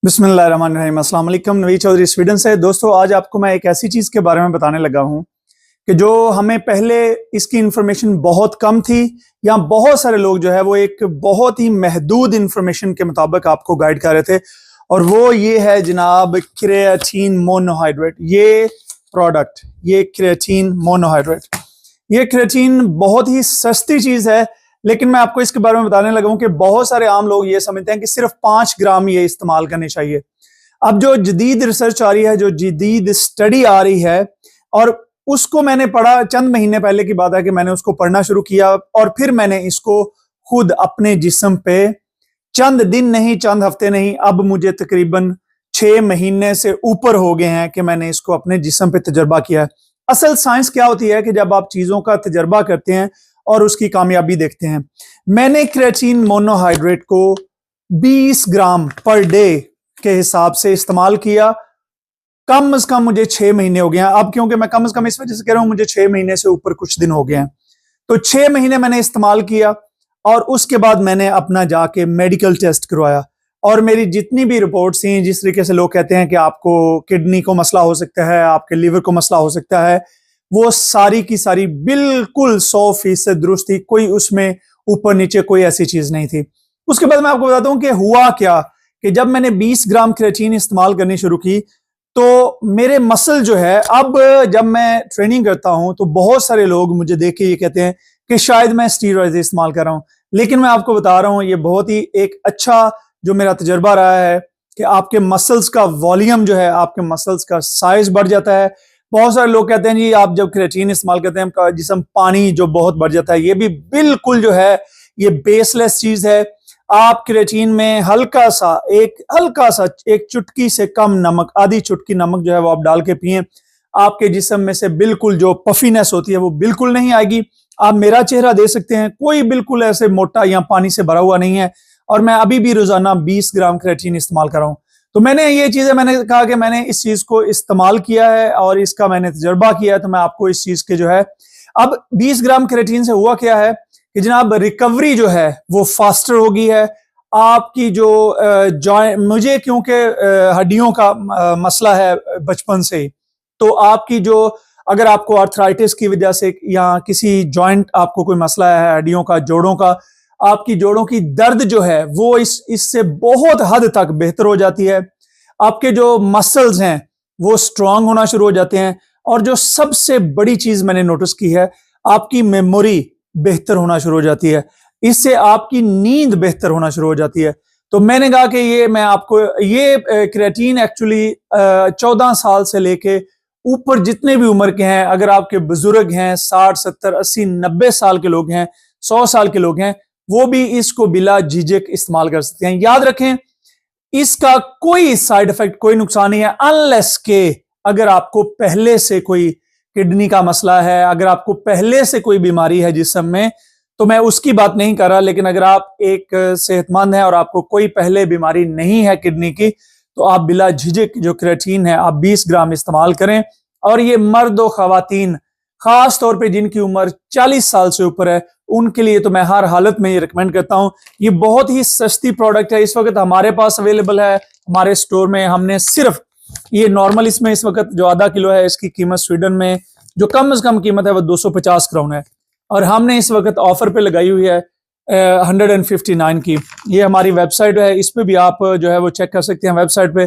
बिस्मिल्लाहिर्रहमानिर्रहीम। अस्सलाम वालेकुम। नवी चौधरी स्वीडन से। दोस्तों, आज आपको मैं एक ऐसी चीज़ के बारे में बताने लगा हूँ कि जो हमें पहले इसकी इन्फॉर्मेशन बहुत कम थी, या बहुत सारे लोग जो है वो एक बहुत ही महदूद इन्फॉर्मेशन के मुताबिक आपको गाइड कर रहे थे, और वो ये है जनाब क्रिएटिन मोनोहाइड्रेट। ये प्रोडक्ट, ये क्रिएटिन मोनोहाइड्रेट, ये क्रिएटिन बहुत ही सस्ती चीज़ है, लेकिन मैं आपको इसके बारे में बताने लगा हूं कि बहुत सारे आम लोग ये समझते हैं कि सिर्फ 5 ग्राम ये इस्तेमाल करने चाहिए। अब जो जदीद रिसर्च आ रही है, जो जदीद स्टडी आ रही है, और उसको मैंने पढ़ा, चंद महीने पहले की बात है कि मैंने उसको पढ़ना शुरू किया, और फिर मैंने इसको खुद अपने जिस्म पे चंद दिन नहीं, चंद हफ्ते नहीं, अब मुझे तकरीबन 6 महीने से ऊपर हो गए हैं कि मैंने इसको अपने जिस्म पे तजर्बा किया है। असल साइंस क्या होती है कि जब आप चीजों का तजर्बा करते हैं और उसकी कामयाबी देखते हैं। मैंने क्रिएटिन मोनोहाइड्रेट को 20 ग्राम पर डे के हिसाब से इस्तेमाल किया। कम से कम मुझे 6 महीने हो गए हैं। अब क्योंकि मैं कम से कम इस वजह से कह रहा हूं, मुझे 6 महीने से ऊपर कुछ दिन हो गए हैं, तो 6 महीने मैंने इस्तेमाल किया, और उसके बाद मैंने अपना जाके मेडिकल टेस्ट करवाया, और मेरी जितनी भी रिपोर्ट्स थी, जिस तरीके से लोग कहते हैं कि आपको किडनी को मसला हो सकता है, आपके लीवर को मसला हो सकता है, वो सारी की सारी बिल्कुल 100% दुरुस्त थी। कोई उसमें ऊपर नीचे कोई ऐसी चीज नहीं थी। उसके बाद मैं आपको बताता हूं कि हुआ क्या, कि जब मैंने 20 ग्राम क्रिएटिन इस्तेमाल करनी शुरू की, तो मेरे मसल जो है, अब जब मैं ट्रेनिंग करता हूं तो बहुत सारे लोग मुझे देख के ये कहते हैं कि शायद मैं स्टीरॉइड इस्तेमाल कर रहा हूं, लेकिन मैं आपको बता रहा हूं ये बहुत ही एक अच्छा जो मेरा तजर्बा रहा है कि आपके मसल्स का वॉल्यूम जो है, आपके मसल्स का साइज बढ़ जाता है। बहुत सारे लोग कहते हैं जी आप जब क्रिएटिन इस्तेमाल करते हैं जिस्म पानी जो बहुत बढ़ जाता है। ये भी बिल्कुल जो है ये बेसलेस चीज है। आप क्रिएटिन में हल्का सा एक चुटकी से कम नमक, आधी चुटकी नमक जो है वो आप डाल के पिए, आपके जिस्म में से बिल्कुल जो पफीनेस होती है वो बिल्कुल नहीं आएगी। आप मेरा चेहरा दे सकते हैं, कोई बिल्कुल ऐसे मोटा या पानी से भरा हुआ नहीं है, और मैं अभी भी रोजाना 20 ग्राम क्रिएटिन इस्तेमाल कर रहा हूं। तो मैंने ये चीजें, मैंने कहा कि मैंने इस चीज को इस्तेमाल किया है और इसका मैंने तजर्बा किया है, तो मैं आपको इस चीज के जो है, अब 20 ग्राम क्रिएटिन से हुआ क्या है कि जनाब रिकवरी जो है वो फास्टर हो गई है। आपकी जो जॉइंट, मुझे क्योंकि हड्डियों का मसला है बचपन से ही, तो आपकी जो, अगर आपको आर्थराइटिस की वजह से या किसी जॉइंट आपको कोई मसला है हड्डियों का, जोड़ों का, आपकी जोड़ों की दर्द जो है वो इससे बहुत हद तक बेहतर हो जाती है। आपके जो मसल्स हैं वो स्ट्रांग होना शुरू हो जाते हैं, और जो सबसे बड़ी चीज मैंने नोटिस की है, आपकी मेमोरी बेहतर होना शुरू हो जाती है। इससे आपकी नींद बेहतर होना शुरू हो जाती है। तो मैंने कहा कि ये मैं आपको, ये क्रिएटिन एक्चुअली 14 साल से लेके ऊपर जितने भी उम्र के हैं, अगर आपके बुजुर्ग हैं 60, 70, 80, 90 साल के लोग हैं, 100 साल के लोग हैं, वो भी इसको बिला झिझक इस्तेमाल कर सकते हैं। याद रखें, इसका कोई साइड इफेक्ट, कोई नुकसान नहीं है, अनलेस के अगर आपको पहले से कोई किडनी का मसला है, अगर आपको पहले से कोई बीमारी है जिस्म में, तो मैं उसकी बात नहीं कर रहा। लेकिन अगर आप एक सेहतमंद हैं और आपको कोई पहले बीमारी नहीं है किडनी की, तो आप बिला झिझक जो क्रिएटिन है आप 20 ग्राम इस्तेमाल करें। और ये मर्द और खवातीन, खास तौर पे जिनकी उम्र 40 साल से ऊपर है, उनके लिए तो मैं हर हालत में ये रिकमेंड करता हूं। ये बहुत ही सस्ती प्रोडक्ट है, इस वक्त हमारे पास अवेलेबल है हमारे स्टोर में। हमने सिर्फ ये नॉर्मल, इसमें इस वक्त जो आधा किलो है इसकी कीमत स्वीडन में जो कम से कम कीमत है वो 250 क्राउन है, और हमने इस वक्त ऑफर पे लगाई हुई है 159 की। ये हमारी वेबसाइट है, इस पे भी आप जो है वो चेक कर सकते हैं। वेबसाइट पे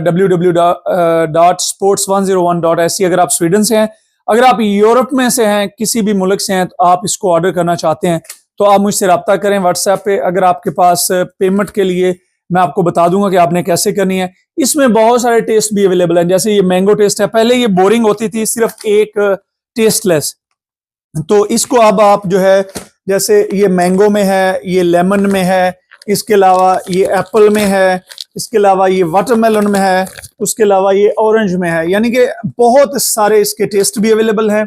www.sports101.se। अगर आप स्वीडन से हैं, अगर आप यूरोप में से हैं, किसी भी मुल्क से हैं, तो आप इसको ऑर्डर करना चाहते हैं तो आप मुझसे रब्ता करें व्हाट्सएप पे। अगर आपके पास पेमेंट के लिए, मैं आपको बता दूंगा कि आपने कैसे करनी है। इसमें बहुत सारे टेस्ट भी अवेलेबल हैं, जैसे ये मैंगो टेस्ट है। पहले ये बोरिंग होती थी, सिर्फ एक टेस्टलेस, तो इसको अब आप जो है, जैसे ये मैंगो में है, ये लेमन में है, इसके अलावा ये एप्पल में है, इसके अलावा ये वाटरमेलन में है, उसके अलावा ये ऑरेंज में है, यानी कि बहुत सारे इसके टेस्ट भी अवेलेबल हैं।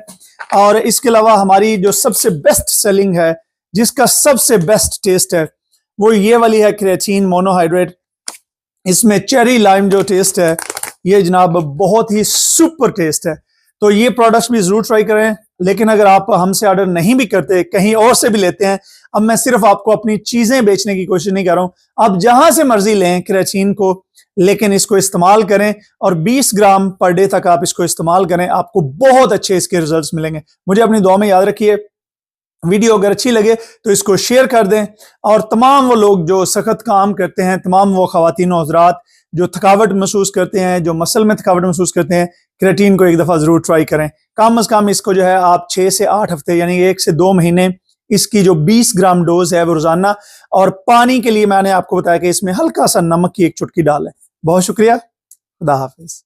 और इसके अलावा हमारी जो सबसे बेस्ट सेलिंग है, जिसका सबसे बेस्ट टेस्ट है, वो ये वाली है क्रिएटिन मोनोहाइड्रेट। इसमें चेरी लाइम जो टेस्ट है, ये जनाब बहुत ही सुपर टेस्ट है। तो ये प्रोडक्ट्स भी जरूर ट्राई करें। लेकिन अगर आप हमसे ऑर्डर नहीं भी करते, कहीं और से भी लेते हैं, अब मैं सिर्फ आपको अपनी चीजें बेचने की कोशिश नहीं कर रहा हूं, आप जहां से मर्जी लें क्रेचीन को, लेकिन इसको इस्तेमाल करें और 20 ग्राम पर डे तक आप इसको इस्तेमाल करें, आपको बहुत अच्छे इसके रिजल्ट्स मिलेंगे। मुझे अपनी दुआ में याद रखिए। वीडियो अगर अच्छी लगे तो इसको शेयर कर दें, और तमाम वो लोग जो सख्त काम करते हैं, तमाम वो खवातीन और हज़रात जो थकावट महसूस करते हैं, जो मसल में थकावट महसूस करते हैं, क्रेटीन को एक दफ़ा ज़रूर ट्राई करें। कम अज़ कम इसको जो है आप 6 से 8 हफ्ते यानी 1 से 2 महीने इसकी जो 20 ग्राम डोज है वो रोजाना, और पानी के लिए मैंने आपको बताया कि इसमें हल्का सा नमक की एक चुटकी डालें। बहुत शुक्रिया, खुदा हाफिज।